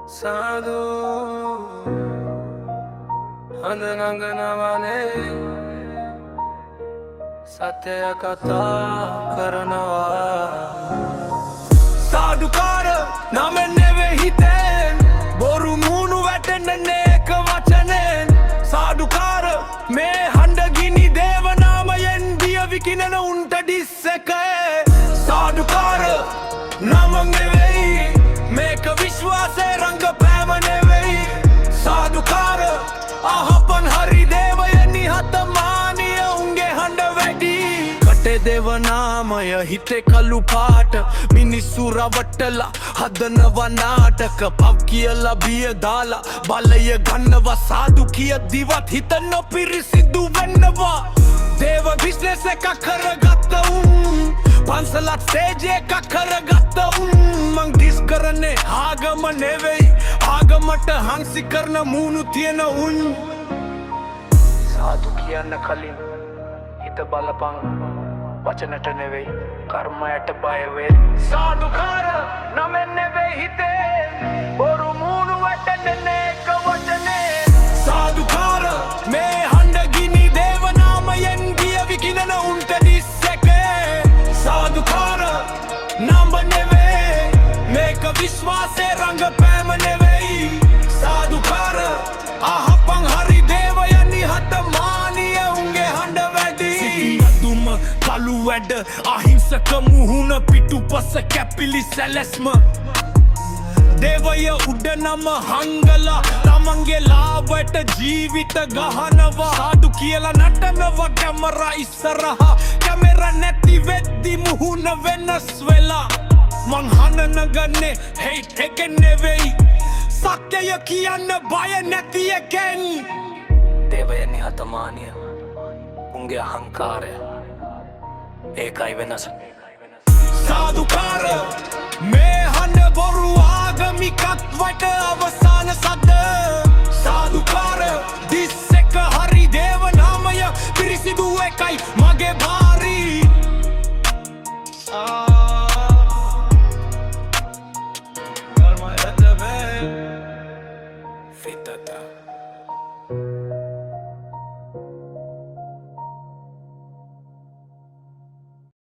साधु हंदनंगनवने सत्य कथा करनवा साधुकार नामने वे हितेन बोरु मूनु वैटने एक वचनेन साधुकार मे हंडगिनी देव नामयन दिय विकिनन उंट डिस्सके साधुकार नामने वे मेक विश्वासे रंग पैमने वे साधुकार आहपन हरि देवयनि हत मानिय उंगे हंड वेडी कटे देव नामय हिते कलु पाट मिनिස්සු රවට්ටලා හදනව නාටක පව් කියලා බිය දාලා බලය ගන්නවා සාදු කියද්දිවත් හිත නොපිරිසිදු වෙන්නවා දේව බිස්නස් එකක් කරගත්ත උන් පන්සලත් ස්ටේජ් එකක් කරගත්ත උන් මං ඩිස් කරන්නේ ආගම නෙවෙයි ආගමට හංසි කරන මූණු තියෙන උන් සාදු කියන්න කලින් හිත බලපං වචනට නෙවෙයි කර්මයට බය වෙයි සාදුකාර නමෙන් නෙවෙයි හිතේ බොරු මූණු වටන්නේ එක වචනේ සාදුකාර මේ හඬගිනි දේව නාමයෙන් ගිය විකිනන උන්ට දිස්සකේ සාදුකාර නම්බ නෙවෙයි මේක විශ්වාසයේ රංගපෑම නෙවෙයි සාදුකාර අහපන් හරි දේවයනි හත මානිය උන්ගේ හඬ වැඩි කලු වැඩ අහිංසක මුහුණ පිටුපස කැපිලි සැලැස්ම දේවය උඩ නම හංගලා තමන්ගේ ලාවට ජීවිත ගහනවා සාදු කියලා නටනවා කැමරා ඉස්සරහා කැමරා නැති වෙද්දි මුහුණ වෙනස් වෙලා මං හනන ගන්නේ හේට් එකෙන් නෙවෙයි සත්‍යය කියන්න බය නැති එකෙන් දේවයනි හතමානිය උන්ගේ අහංකාරය ඒකයි වෙනස සාදුකාර මේ හඬ බොරු ආගමිකත්වට අවසාන සද්ද සාදුකාර දිස් එක හරි දේව නාමය පිරිසිදු එකයි මගේ